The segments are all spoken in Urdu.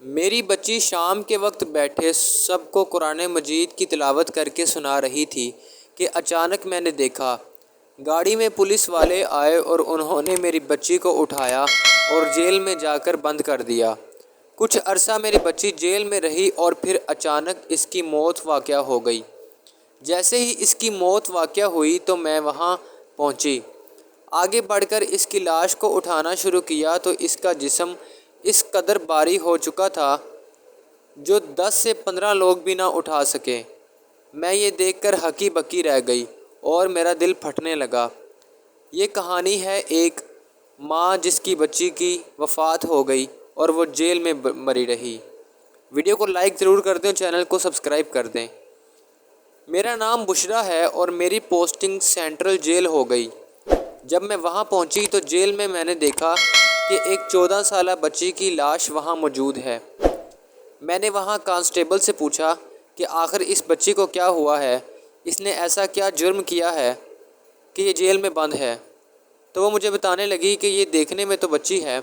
میری بچی شام کے وقت بیٹھے سب کو قرآن مجید کی تلاوت کر کے سنا رہی تھی کہ اچانک میں نے دیکھا گاڑی میں پولیس والے آئے اور انہوں نے میری بچی کو اٹھایا اور جیل میں جا کر بند کر دیا۔ کچھ عرصہ میری بچی جیل میں رہی اور پھر اچانک اس کی موت واقع ہو گئی۔ جیسے ہی اس کی موت واقع ہوئی تو میں وہاں پہنچی۔ آگے بڑھ کر اس کی لاش کو اٹھانا شروع کیا تو اس کا جسم اس قدر بھاری ہو چکا تھا جو 10 سے 15 لوگ بھی نہ اٹھا سکے۔ میں یہ دیکھ کر ہکی بکی رہ گئی اور میرا دل پھٹنے لگا۔ یہ کہانی ہے ایک ماں جس کی بچی کی وفات ہو گئی اور وہ جیل میں مری رہی۔ ویڈیو کو لائک ضرور کر دیں اور چینل کو سبسکرائب کر دیں۔ میرا نام بشرا ہے اور میری پوسٹنگ سینٹرل جیل ہو گئی۔ جب میں وہاں پہنچی تو جیل میں نے دیکھا کہ ایک 14 سالہ بچی کی لاش وہاں موجود ہے۔ میں نے وہاں کانسٹیبل سے پوچھا کہ آخر اس بچی کو کیا ہوا ہے، اس نے ایسا کیا جرم کیا ہے کہ یہ جیل میں بند ہے؟ تو وہ مجھے بتانے لگی کہ یہ دیکھنے میں تو بچی ہے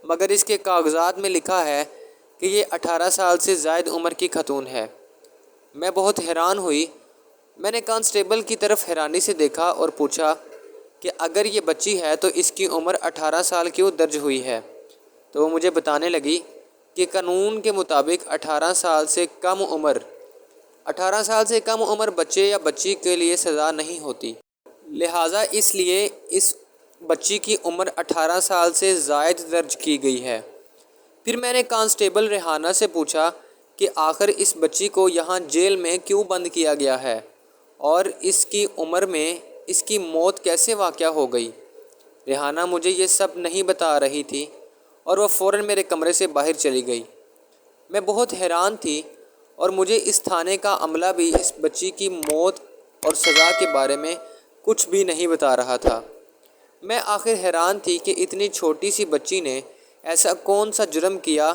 مگر اس کے کاغذات میں لکھا ہے کہ یہ 18 سال سے زائد عمر کی خاتون ہے۔ میں بہت حیران ہوئی۔ میں نے کانسٹیبل کی طرف حیرانی سے دیکھا اور پوچھا کہ اگر یہ بچی ہے تو اس کی عمر 18 سال کیوں درج ہوئی ہے؟ تو وہ مجھے بتانے لگی کہ قانون کے مطابق 18 سال سے کم عمر بچے یا بچی کے لیے سزا نہیں ہوتی، لہٰذا اس لیے اس بچی کی عمر 18 سال سے زائد درج کی گئی ہے۔ پھر میں نے کانسٹیبل ریحانہ سے پوچھا کہ آخر اس بچی کو یہاں جیل میں کیوں بند کیا گیا ہے اور اس کی عمر میں اس کی موت کیسے واقع ہو گئی؟ ریحانہ مجھے یہ سب نہیں بتا رہی تھی اور وہ فوراً میرے کمرے سے باہر چلی گئی۔ میں بہت حیران تھی اور مجھے اس تھانے کا عملہ بھی اس بچی کی موت اور سزا کے بارے میں کچھ بھی نہیں بتا رہا تھا۔ میں آخر حیران تھی کہ اتنی چھوٹی سی بچی نے ایسا کون سا جرم کیا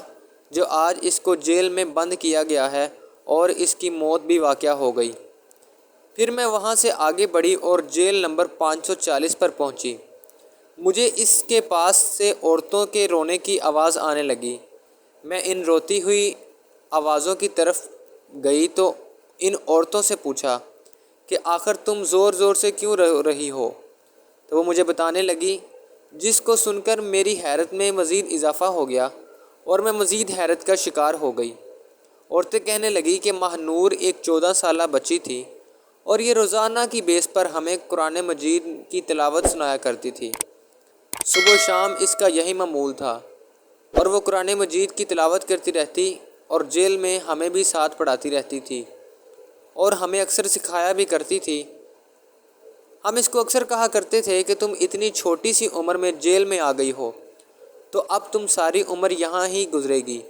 جو آج اس کو جیل میں بند کیا گیا ہے اور اس کی موت بھی واقع ہو گئی۔ پھر میں وہاں سے آگے بڑھی اور جیل نمبر 540 پر پہنچی۔ مجھے اس کے پاس سے عورتوں کے رونے کی آواز آنے لگی۔ میں ان روتی ہوئی آوازوں کی طرف گئی تو ان عورتوں سے پوچھا کہ آخر تم زور زور سے کیوں رو رہی ہو؟ تو وہ مجھے بتانے لگی، جس کو سن کر میری حیرت میں مزید اضافہ ہو گیا اور میں مزید حیرت کا شکار ہو گئی۔ عورتیں کہنے لگی کہ ماہ نور ایک 14 سالہ بچی تھی اور یہ روزانہ کی بیس پر ہمیں قرآن مجید کی تلاوت سنایا کرتی تھی۔ صبح و شام اس کا یہی معمول تھا اور وہ قرآن مجید کی تلاوت کرتی رہتی اور جیل میں ہمیں بھی ساتھ پڑھاتی رہتی تھی اور ہمیں اکثر سکھایا بھی کرتی تھی۔ ہم اس کو اکثر کہا کرتے تھے کہ تم اتنی چھوٹی سی عمر میں جیل میں آ گئی ہو تو اب تم ساری عمر یہاں ہی گزرے گی۔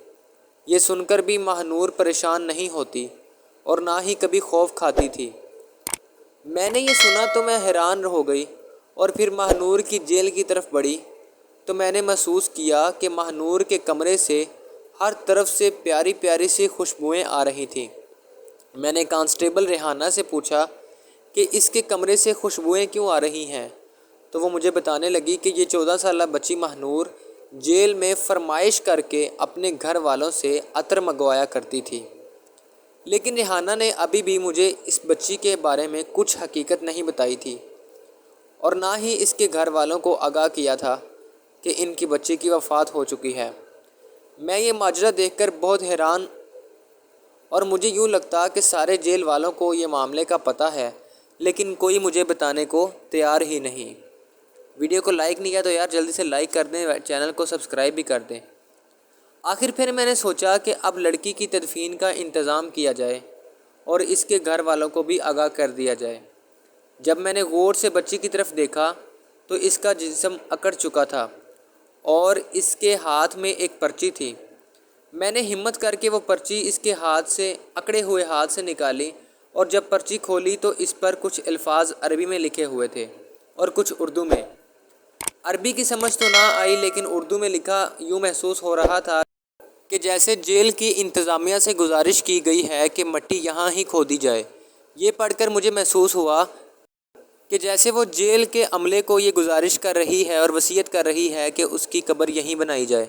یہ سن کر بھی ماہ نور پریشان نہیں ہوتی اور نہ ہی کبھی خوف کھاتی تھی۔ میں نے یہ سنا تو میں حیران ہو گئی اور پھر ماہ نور کی جیل کی طرف بڑھی تو میں نے محسوس کیا کہ ماہ نور کے کمرے سے ہر طرف سے پیاری پیاری سی خوشبوئیں آ رہی تھیں۔ میں نے کانسٹیبل ریحانہ سے پوچھا کہ اس کے کمرے سے خوشبوئیں کیوں آ رہی ہیں؟ تو وہ مجھے بتانے لگی کہ یہ 14 سالہ بچی ماہ نور جیل میں فرمائش کر کے اپنے گھر والوں سے عطر منگوایا کرتی تھی، لیکن ریحانہ نے ابھی بھی مجھے اس بچی کے بارے میں کچھ حقیقت نہیں بتائی تھی اور نہ ہی اس کے گھر والوں کو آگاہ کیا تھا کہ ان کی بچی کی وفات ہو چکی ہے۔ میں یہ ماجرا دیکھ کر بہت حیران اور مجھے یوں لگتا کہ سارے جیل والوں کو یہ معاملے کا پتہ ہے لیکن کوئی مجھے بتانے کو تیار ہی نہیں۔ ویڈیو کو لائک نہیں کیا تو یار جلدی سے لائک کر دیں، چینل کو سبسکرائب بھی کر دیں۔ آخر پھر میں نے سوچا کہ اب لڑکی کی تدفین کا انتظام کیا جائے اور اس کے گھر والوں کو بھی آگاہ کر دیا جائے۔ جب میں نے غور سے بچی کی طرف دیکھا تو اس کا جسم اکڑ چکا تھا اور اس کے ہاتھ میں ایک پرچی تھی۔ میں نے ہمت کر کے وہ پرچی اس کے اکڑے ہوئے ہاتھ سے نکالی اور جب پرچی کھولی تو اس پر کچھ الفاظ عربی میں لکھے ہوئے تھے اور کچھ اردو میں۔ عربی کی سمجھ تو نہ آئی لیکن اردو میں لکھا یوں محسوس ہو رہا تھا کہ جیسے جیل کی انتظامیہ سے گزارش کی گئی ہے کہ مٹی یہاں ہی کھودی جائے۔ یہ پڑھ کر مجھے محسوس ہوا کہ جیسے وہ جیل کے عملے کو یہ گزارش کر رہی ہے اور وصیت کر رہی ہے کہ اس کی قبر یہیں بنائی جائے۔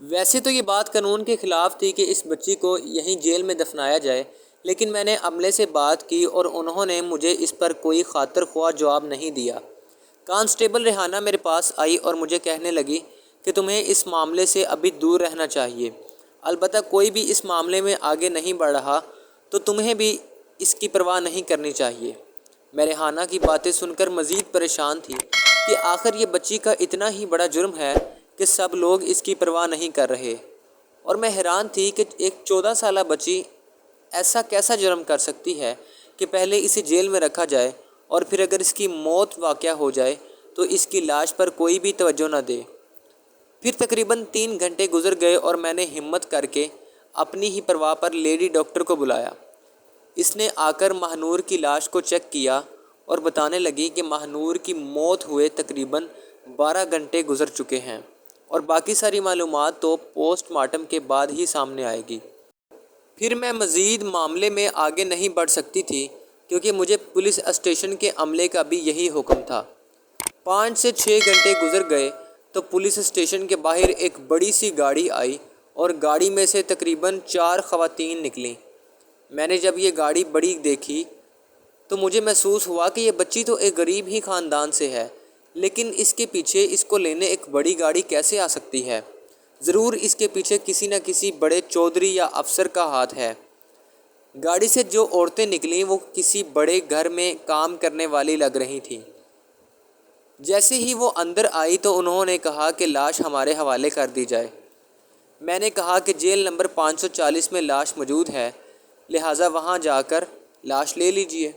ویسے تو یہ بات قانون کے خلاف تھی کہ اس بچی کو یہیں جیل میں دفنایا جائے، لیکن میں نے عملے سے بات کی اور انہوں نے مجھے اس پر کوئی خاطر خواہ جواب نہیں دیا۔ کانسٹیبل ریحانہ میرے پاس آئی اور مجھے کہنے لگی کہ تمہیں اس معاملے سے ابھی دور رہنا چاہیے، البتہ کوئی بھی اس معاملے میں آگے نہیں بڑھ رہا تو تمہیں بھی اس کی پرواہ نہیں کرنی چاہیے۔ میں ریحانہ کی باتیں سن کر مزید پریشان تھی کہ آخر یہ بچی کا اتنا ہی بڑا جرم ہے کہ سب لوگ اس کی پرواہ نہیں کر رہے، اور میں حیران تھی کہ ایک 14 سالہ بچی ایسا کیسا جرم کر سکتی ہے کہ پہلے اسے جیل میں رکھا جائے اور پھر اگر اس کی موت واقع ہو جائے تو اس کی لاش پر کوئی بھی توجہ نہ دے۔ پھر تقریباً 3 گھنٹے گزر گئے اور میں نے ہمت کر کے اپنی ہی پرواہ پر لیڈی ڈاکٹر کو بلایا۔ اس نے آ کر ماہنور کی لاش کو چیک کیا اور بتانے لگی کہ ماہنور کی موت ہوئے تقریباً 12 گھنٹے گزر چکے ہیں اور باقی ساری معلومات تو پوسٹ مارٹم کے بعد ہی سامنے آئے گی۔ پھر میں مزید معاملے میں آگے نہیں بڑھ سکتی تھی کیونکہ مجھے پولیس اسٹیشن کے عملے کا بھی یہی حکم تھا۔ 5 سے 6 گھنٹے گزر گئے تو پولیس اسٹیشن کے باہر ایک بڑی سی گاڑی آئی اور گاڑی میں سے تقریباً 4 خواتین نکلیں۔ میں نے جب یہ گاڑی بڑی دیکھی تو مجھے محسوس ہوا کہ یہ بچی تو ایک غریب ہی خاندان سے ہے، لیکن اس کے پیچھے اس کو لینے ایک بڑی گاڑی کیسے آ سکتی ہے؟ ضرور اس کے پیچھے کسی نہ کسی بڑے چودھری یا افسر کا ہاتھ ہے۔ گاڑی سے جو عورتیں نکلیں وہ کسی بڑے گھر میں کام کرنے والی لگ رہی تھیں۔ جیسے ہی وہ اندر آئی تو انہوں نے کہا کہ لاش ہمارے حوالے کر دی جائے۔ میں نے کہا کہ جیل نمبر 540 میں لاش موجود ہے، لہٰذا وہاں جا کر لاش لے لیجئے۔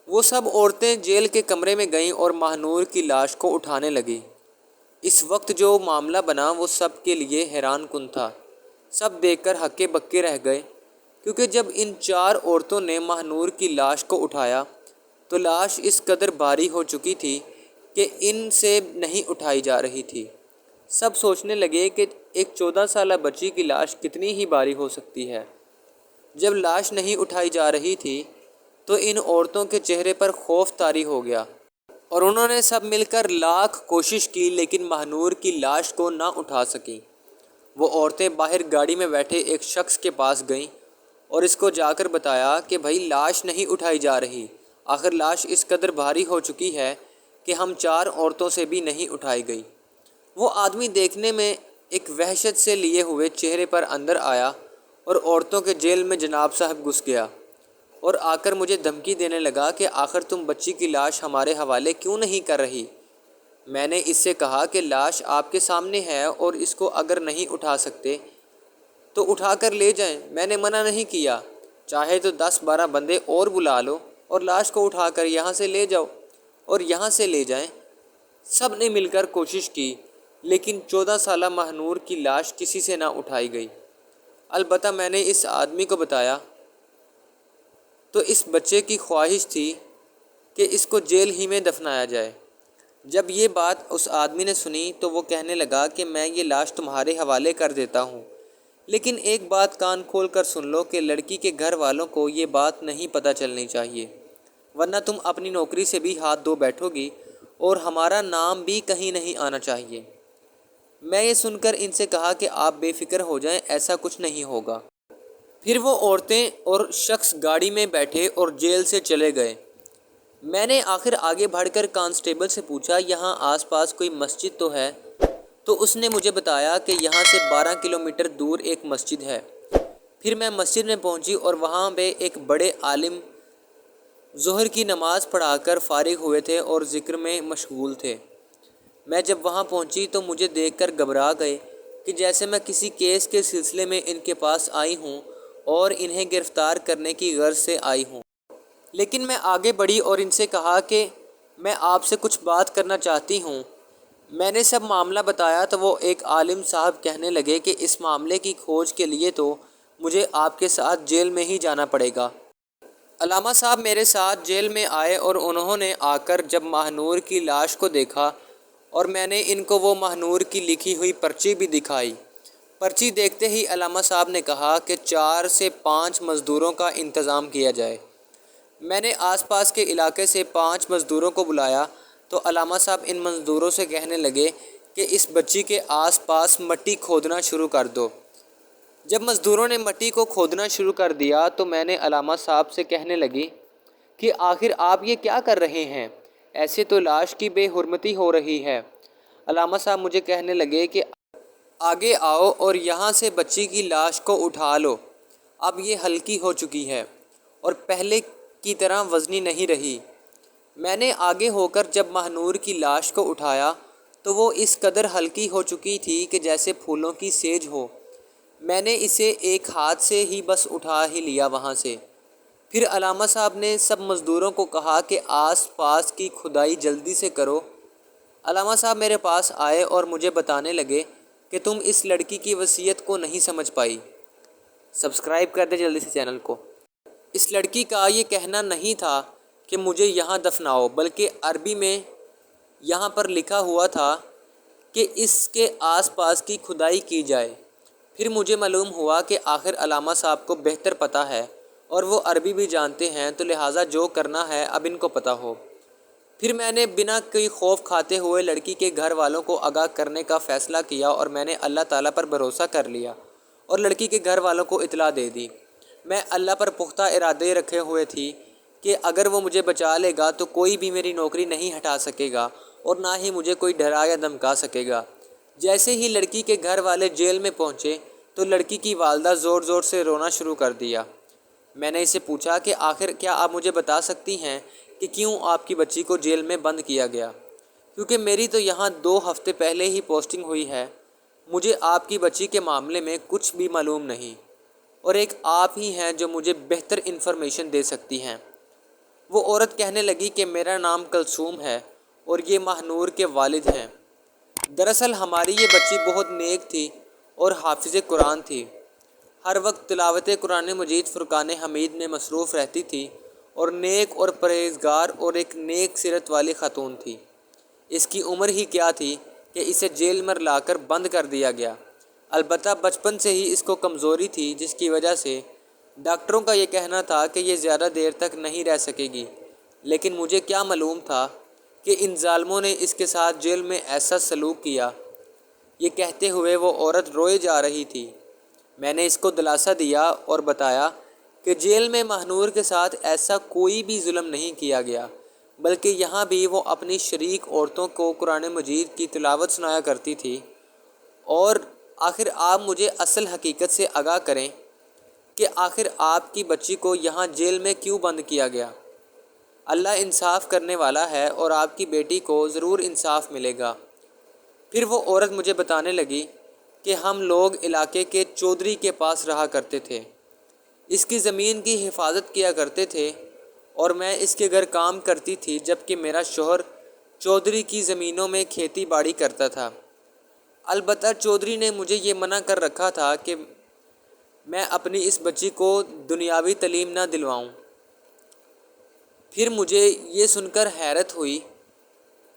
وہ سب عورتیں جیل کے کمرے میں گئیں اور ماہنور کی لاش کو اٹھانے لگیں۔ اس وقت جو معاملہ بنا وہ سب کے لیے حیران کن تھا۔ سب دیکھ کر ہکے بکے رہ گئے کیونکہ جب ان 4 عورتوں نے ماہنور کی لاش کو اٹھایا تو لاش اس قدر بھاری ہو چکی تھی کہ ان سے نہیں اٹھائی جا رہی تھی۔ سب سوچنے لگے کہ ایک 14 سالہ بچی کی لاش کتنی ہی بھاری ہو سکتی ہے۔ جب لاش نہیں اٹھائی جا رہی تھی تو ان عورتوں کے چہرے پر خوف طاری ہو گیا اور انہوں نے سب مل کر لاکھ کوشش کی لیکن ماہنور کی لاش کو نہ اٹھا سکیں۔ وہ عورتیں باہر گاڑی میں بیٹھے ایک شخص کے پاس گئیں اور اس کو جا کر بتایا کہ بھائی لاش نہیں اٹھائی جا رہی، آخر لاش اس قدر بھاری ہو چکی ہے کہ ہم 4 عورتوں سے بھی نہیں اٹھائی گئی۔ وہ آدمی دیکھنے میں ایک وحشت سے لیے ہوئے چہرے پر اندر آیا اور عورتوں کے جیل میں جناب صاحب گھس گیا اور آ کر مجھے دھمکی دینے لگا کہ آخر تم بچی کی لاش ہمارے حوالے کیوں نہیں کر رہی؟ میں نے اس سے کہا کہ لاش آپ کے سامنے ہے اور اس کو اگر نہیں اٹھا سکتے تو اٹھا کر لے جائیں، میں نے منع نہیں کیا، چاہے تو 10-12 بندے اور بلا لو اور لاش کو اٹھا کر یہاں سے لے جاؤ اور یہاں سے لے جائیں۔ سب نے مل کر کوشش کی لیکن 14 سالہ ماہنور کی لاش کسی سے نہ اٹھائی گئی۔ البتہ میں نے اس آدمی کو بتایا تو اس بچے کی خواہش تھی کہ اس کو جیل ہی میں دفنایا جائے۔ جب یہ بات اس آدمی نے سنی تو وہ کہنے لگا کہ میں یہ لاش تمہارے حوالے کر دیتا ہوں، لیکن ایک بات کان کھول کر سن لو کہ لڑکی کے گھر والوں کو یہ بات نہیں پتہ چلنی چاہیے، ورنہ تم اپنی نوکری سے بھی ہاتھ دھو بیٹھو گی اور ہمارا نام بھی کہیں نہیں آنا چاہیے۔ میں یہ سن کر ان سے کہا کہ آپ بے فکر ہو جائیں، ایسا کچھ نہیں ہوگا۔ پھر وہ عورتیں اور شخص گاڑی میں بیٹھے اور جیل سے چلے گئے۔ میں نے آخر آگے بڑھ کر کانسٹیبل سے پوچھا یہاں آس پاس کوئی مسجد تو ہے؟ تو اس نے مجھے بتایا کہ یہاں سے 12 کلومیٹر دور ایک مسجد ہے۔ پھر میں مسجد میں پہنچی اور وہاں پہ ایک بڑے عالم ظہر کی نماز پڑھا کر فارغ ہوئے تھے اور ذکر میں مشغول تھے۔ میں جب وہاں پہنچی تو مجھے دیکھ کر گھبرا گئے کہ جیسے میں کسی کیس کے سلسلے میں ان کے پاس آئی ہوں اور انہیں گرفتار کرنے کی غرض سے آئی ہوں۔ لیکن میں آگے بڑھی اور ان سے کہا کہ میں آپ سے کچھ بات کرنا چاہتی ہوں۔ میں نے سب معاملہ بتایا تو وہ ایک عالم صاحب کہنے لگے کہ اس معاملے کی کھوج کے لیے تو مجھے آپ کے ساتھ جیل میں ہی جانا پڑے گا۔ علامہ صاحب میرے ساتھ جیل میں آئے اور انہوں نے آ کر جب ماہنور کی لاش کو دیکھا اور میں نے ان کو وہ ماہنور کی لکھی ہوئی پرچی بھی دکھائی۔ پرچی دیکھتے ہی علامہ صاحب نے کہا کہ 4 سے 5 مزدوروں کا انتظام کیا جائے۔ میں نے آس پاس کے علاقے سے 5 مزدوروں کو بلایا تو علامہ صاحب ان مزدوروں سے کہنے لگے کہ اس بچی کے آس پاس مٹی کھودنا شروع کر دو۔ جب مزدوروں نے مٹی کو کھودنا شروع کر دیا تو میں نے علامہ صاحب سے کہنے لگی کہ آخر آپ یہ کیا کر رہے ہیں؟ ایسے تو لاش کی بے حرمتی ہو رہی ہے۔ علامہ صاحب مجھے کہنے لگے کہ آگے آؤ اور یہاں سے بچی کی لاش کو اٹھا لو، اب یہ ہلکی ہو چکی ہے اور پہلے کی طرح وزنی نہیں رہی۔ میں نے آگے ہو کر جب ماہنور کی لاش کو اٹھایا تو وہ اس قدر ہلکی ہو چکی تھی کہ جیسے پھولوں کی سیج ہو۔ میں نے اسے ایک ہاتھ سے ہی بس اٹھا ہی لیا وہاں سے۔ پھر علامہ صاحب نے سب مزدوروں کو کہا کہ آس پاس کی کھدائی جلدی سے کرو۔ علامہ صاحب میرے پاس آئے اور مجھے بتانے لگے کہ تم اس لڑکی کی وصیت کو نہیں سمجھ پائی۔ سبسکرائب کر دے جلدی سے چینل کو۔ اس لڑکی کا یہ کہنا نہیں تھا کہ مجھے یہاں دفناؤ، بلکہ عربی میں یہاں پر لکھا ہوا تھا کہ اس کے آس پاس کی کھدائی کی جائے۔ پھر مجھے معلوم ہوا کہ آخر علامہ صاحب کو بہتر پتہ ہے اور وہ عربی بھی جانتے ہیں، تو لہٰذا جو کرنا ہے اب ان کو پتہ ہو۔ پھر میں نے بنا کوئی خوف کھاتے ہوئے لڑکی کے گھر والوں کو آگاہ کرنے کا فیصلہ کیا اور میں نے اللہ تعالیٰ پر بھروسہ کر لیا اور لڑکی کے گھر والوں کو اطلاع دے دی۔ میں اللہ پر پختہ ارادے رکھے ہوئے تھی کہ اگر وہ مجھے بچا لے گا تو کوئی بھی میری نوکری نہیں ہٹا سکے گا اور نہ ہی مجھے کوئی ڈرا یا دھمکا سکے گا۔ جیسے ہی لڑکی کے گھر والے جیل میں پہنچے تو لڑکی کی والدہ زور زور سے رونا شروع کر دیا۔ میں نے اسے پوچھا کہ آخر کیا آپ مجھے بتا سکتی ہیں کہ کیوں آپ کی بچی کو جیل میں بند کیا گیا؟ کیونکہ میری تو یہاں 2 ہفتے پہلے ہی پوسٹنگ ہوئی ہے، مجھے آپ کی بچی کے معاملے میں کچھ بھی معلوم نہیں، اور ایک آپ ہی ہیں جو مجھے بہتر انفارمیشن دے سکتی ہیں۔ وہ عورت کہنے لگی کہ میرا نام کلثوم ہے اور یہ ماہنور کے والد ہیں۔ دراصل ہماری یہ بچی بہت نیک تھی اور حافظ قرآن تھی، ہر وقت تلاوت قرآن مجید فرقان حمید میں مصروف رہتی تھی اور نیک اور پرہیزگار اور ایک نیک سیرت والی خاتون تھی۔ اس کی عمر ہی کیا تھی کہ اسے جیل میں لا کر بند کر دیا گیا۔ البتہ بچپن سے ہی اس کو کمزوری تھی، جس کی وجہ سے ڈاکٹروں کا یہ کہنا تھا کہ یہ زیادہ دیر تک نہیں رہ سکے گی، لیکن مجھے کیا معلوم تھا کہ ان ظالموں نے اس کے ساتھ جیل میں ایسا سلوک کیا۔ یہ کہتے ہوئے وہ عورت روئے جا رہی تھی۔ میں نے اس کو دلاسہ دیا اور بتایا کہ جیل میں ماہنور کے ساتھ ایسا کوئی بھی ظلم نہیں کیا گیا، بلکہ یہاں بھی وہ اپنی شریک عورتوں کو قرآن مجید کی تلاوت سنایا کرتی تھی۔ اور آخر آپ مجھے اصل حقیقت سے آگاہ کریں کہ آخر آپ کی بچی کو یہاں جیل میں کیوں بند کیا گیا؟ اللہ انصاف کرنے والا ہے اور آپ کی بیٹی کو ضرور انصاف ملے گا۔ پھر وہ عورت مجھے بتانے لگی کہ ہم لوگ علاقے کے چودھری کے پاس رہا کرتے تھے، اس کی زمین کی حفاظت کیا کرتے تھے اور میں اس کے گھر کام کرتی تھی، جبکہ میرا شوہر چودھری کی زمینوں میں کھیتی باڑی کرتا تھا۔ البتہ چودھری نے مجھے یہ منع کر رکھا تھا کہ میں اپنی اس بچی کو دنیاوی تعلیم نہ دلواؤں۔ پھر مجھے یہ سن کر حیرت ہوئی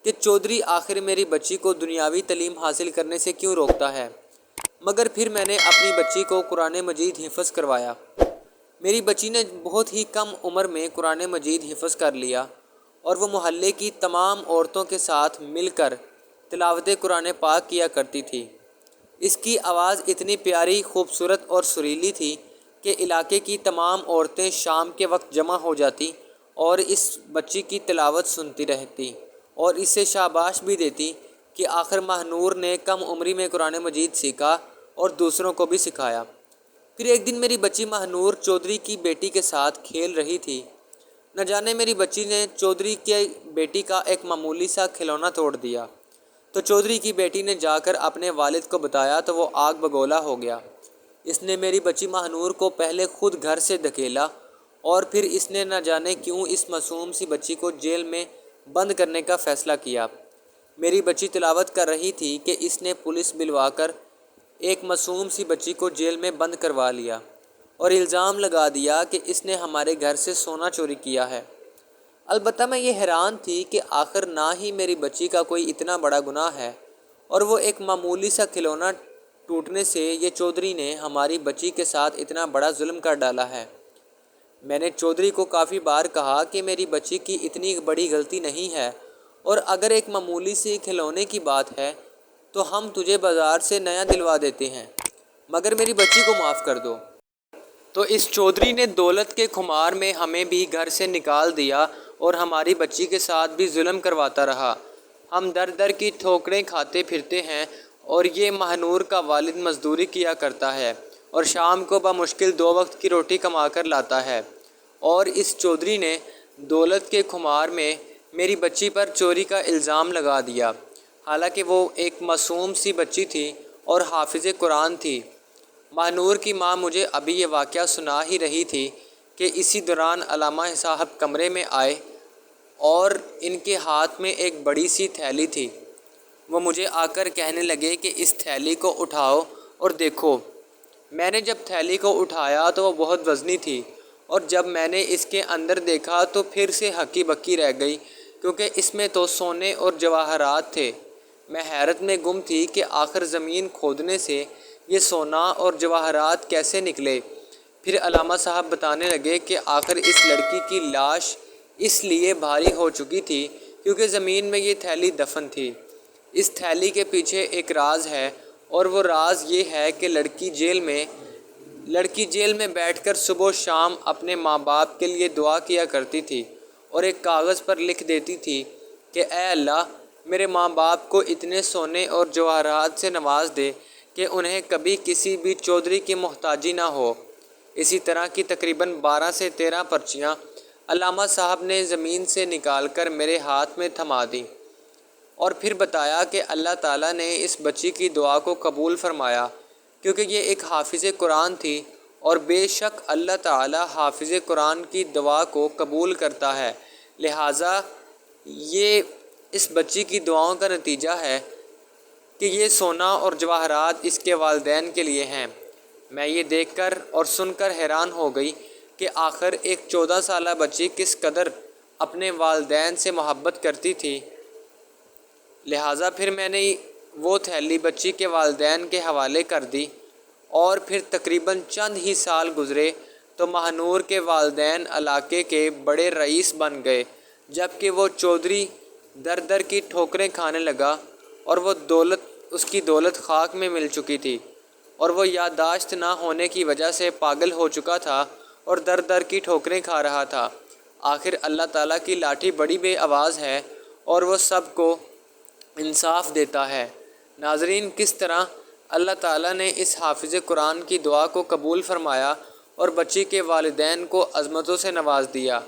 کہ چودھری آخر میری بچی کو دنیاوی تعلیم حاصل کرنے سے کیوں روکتا ہے، مگر پھر میں نے اپنی بچی کو قرآن مجید حفظ کروایا۔ میری بچی نے بہت ہی کم عمر میں قرآن مجید حفظ کر لیا اور وہ محلے کی تمام عورتوں کے ساتھ مل کر تلاوت قرآن پاک کیا کرتی تھی۔ اس کی آواز اتنی پیاری، خوبصورت اور سریلی تھی کہ علاقے کی تمام عورتیں شام کے وقت جمع ہو جاتی اور اس بچی کی تلاوت سنتی رہتی اور اسے شاباش بھی دیتی کہ آخر ماہنور نے کم عمری میں قرآن مجید سیکھا اور دوسروں کو بھی سکھایا۔ پھر ایک دن میری بچی ماہنور چودھری کی بیٹی کے ساتھ کھیل رہی تھی۔ نہ جانے میری بچی نے چودھری کی بیٹی کا ایک معمولی سا کھلونا توڑ دیا تو چودھری کی بیٹی نے جا کر اپنے والد کو بتایا تو وہ آگ بگولا ہو گیا۔ اس نے میری بچی ماہنور کو پہلے خود گھر سے دھکیلا اور پھر اس نے نہ جانے کیوں اس معصوم سی بچی کو جیل میں بند کرنے کا فیصلہ کیا۔ میری بچی تلاوت کر رہی تھی کہ اس نے پولیس بلوا کر ایک معصوم سی بچی کو جیل میں بند کروا لیا اور الزام لگا دیا کہ اس نے ہمارے گھر سے سونا چوری کیا ہے۔ البتہ میں یہ حیران تھی کہ آخر نہ ہی میری بچی کا کوئی اتنا بڑا گناہ ہے اور وہ ایک معمولی سا کھلونا ٹوٹنے سے یہ چودھری نے ہماری بچی کے ساتھ اتنا بڑا ظلم کر ڈالا ہے۔ میں نے چودھری کو کافی بار کہا کہ میری بچی کی اتنی بڑی غلطی نہیں ہے اور اگر ایک معمولی سی کھلونے کی بات ہے تو ہم تجھے بازار سے نیا دلوا دیتے ہیں، مگر میری بچی کو معاف کر دو۔ تو اس چودھری نے دولت کے خمار میں ہمیں بھی گھر سے نکال دیا اور ہماری بچی کے ساتھ بھی ظلم کرواتا رہا۔ ہم در در کی ٹھوکریں کھاتے پھرتے ہیں اور یہ مہنور کا والد مزدوری کیا کرتا ہے اور شام کو بمشکل 2 وقت کی روٹی کما کر لاتا ہے۔ اور اس چودھری نے دولت کے خمار میں میری بچی پر چوری کا الزام لگا دیا، حالانکہ وہ ایک معصوم سی بچی تھی اور حافظ قرآن تھی۔ مہنور کی ماں مجھے ابھی یہ واقعہ سنا ہی رہی تھی کہ اسی دوران علامہ صاحب کمرے میں آئے اور ان کے ہاتھ میں ایک بڑی سی تھیلی تھی۔ وہ مجھے آ کر کہنے لگے کہ اس تھیلی کو اٹھاؤ اور دیکھو۔ میں نے جب تھیلی کو اٹھایا تو وہ بہت وزنی تھی، اور جب میں نے اس کے اندر دیکھا تو پھر سے ہکی بکی رہ گئی، کیونکہ اس میں تو سونے اور جواہرات تھے۔ میں حیرت میں گم تھی کہ آخر زمین کھودنے سے یہ سونا اور جواہرات کیسے نکلے۔ پھر علامہ صاحب بتانے لگے کہ آخر اس لڑکی کی لاش اس لیے بھاری ہو چکی تھی کیونکہ زمین میں یہ تھیلی دفن تھی۔ اس تھیلی کے پیچھے ایک راز ہے، اور وہ راز یہ ہے کہ لڑکی جیل میں بیٹھ کر صبح و شام اپنے ماں باپ کے لیے دعا کیا کرتی تھی اور ایک کاغذ پر لکھ دیتی تھی کہ اے اللہ، میرے ماں باپ کو اتنے سونے اور جواہرات سے نواز دے کہ انہیں کبھی کسی بھی چودھری کی محتاجی نہ ہو۔ اسی طرح کی تقریباً 12 سے 13 پرچیاں علامہ صاحب نے زمین سے نکال کر میرے ہاتھ میں تھما دیں، اور پھر بتایا کہ اللہ تعالیٰ نے اس بچی کی دعا کو قبول فرمایا، کیونکہ یہ ایک حافظ قرآن تھی، اور بے شک اللہ تعالیٰ حافظ قرآن کی دعا کو قبول کرتا ہے، لہٰذا یہ اس بچی کی دعاؤں کا نتیجہ ہے کہ یہ سونا اور جواہرات اس کے والدین کے لیے ہیں۔ میں یہ دیکھ کر اور سن کر حیران ہو گئی کہ آخر ایک 14 سالہ بچی کس قدر اپنے والدین سے محبت کرتی تھی۔ لہٰذا پھر میں نے وہ تھیلی بچی کے والدین کے حوالے کر دی، اور پھر تقریباً چند ہی سال گزرے تو مہنور کے والدین علاقے کے بڑے رئیس بن گئے، جبکہ وہ چودھری در در کی ٹھوکریں کھانے لگا، اور وہ اس کی دولت خاک میں مل چکی تھی، اور وہ یادداشت نہ ہونے کی وجہ سے پاگل ہو چکا تھا اور در در کی ٹھوکریں کھا رہا تھا۔ آخر اللہ تعالیٰ کی لاٹھی بڑی بے آواز ہے، اور وہ سب کو انصاف دیتا ہے۔ ناظرین، کس طرح اللہ تعالیٰ نے اس حافظ قرآن کی دعا کو قبول فرمایا اور بچی کے والدین کو عظمتوں سے نواز دیا،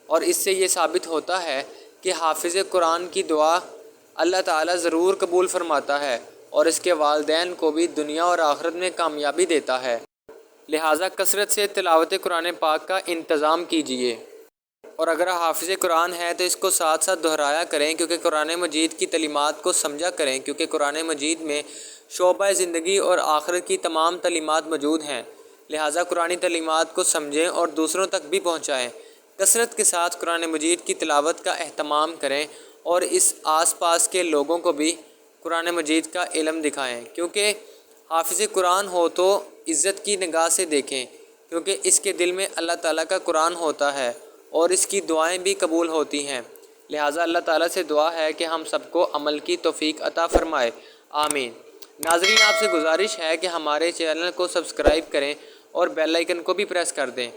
اور اس سے یہ ثابت ہوتا ہے کہ حافظ قرآن کی دعا اللہ تعالیٰ ضرور قبول فرماتا ہے اور اس کے والدین کو بھی دنیا اور آخرت میں کامیابی دیتا ہے۔ لہٰذا کثرت سے تلاوت قرآن پاک کا انتظام کیجیے، اور اگر حافظ قرآن ہے تو اس کو ساتھ ساتھ دہرایا کریں، کیونکہ قرآن مجید کی تعلیمات کو سمجھا کریں، کیونکہ قرآن مجید میں شعبہ زندگی اور آخرت کی تمام تعلیمات موجود ہیں۔ لہٰذا قرآنی تعلیمات کو سمجھیں اور دوسروں تک بھی پہنچائیں۔ کثرت کے ساتھ قرآن مجید کی تلاوت کا اہتمام کریں، اور اس آس پاس کے لوگوں کو بھی قرآن مجید کا علم دکھائیں، کیونکہ حافظ قرآن ہو تو عزت کی نگاہ سے دیکھیں، کیونکہ اس کے دل میں اللہ تعالیٰ کا قرآن ہوتا ہے اور اس کی دعائیں بھی قبول ہوتی ہیں۔ لہٰذا اللہ تعالیٰ سے دعا ہے کہ ہم سب کو عمل کی توفیق عطا فرمائے، آمین۔ ناظرین، آپ سے گزارش ہے کہ ہمارے چینل کو سبسکرائب کریں اور بیل آئیکن کو بھی پریس کر دیں،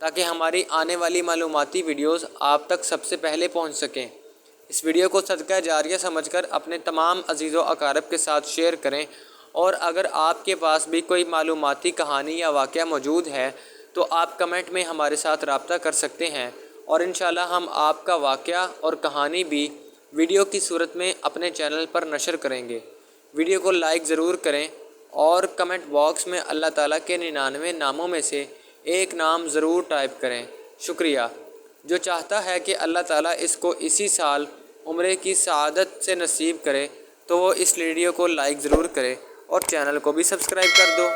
تاکہ ہماری آنے والی معلوماتی ویڈیوز آپ تک سب سے پہلے پہنچ سکیں۔ اس ویڈیو کو صدقہ جاریہ سمجھ کر اپنے تمام عزیز و اقارب کے ساتھ شیئر کریں، اور اگر آپ کے پاس بھی کوئی معلوماتی کہانی یا واقعہ موجود ہے تو آپ کمنٹ میں ہمارے ساتھ رابطہ کر سکتے ہیں، اور انشاءاللہ ہم آپ کا واقعہ اور کہانی بھی ویڈیو کی صورت میں اپنے چینل پر نشر کریں گے۔ ویڈیو کو لائک ضرور کریں، اور کمنٹ باکس میں اللہ تعالیٰ کے 99 ناموں میں سے ایک نام ضرور ٹائپ کریں۔ شکریہ۔ جو چاہتا ہے کہ اللہ تعالیٰ اس کو اسی سال عمرے کی سعادت سے نصیب کرے تو وہ اس ویڈیو کو لائک ضرور کرے اور چینل کو بھی سبسکرائب کر دو۔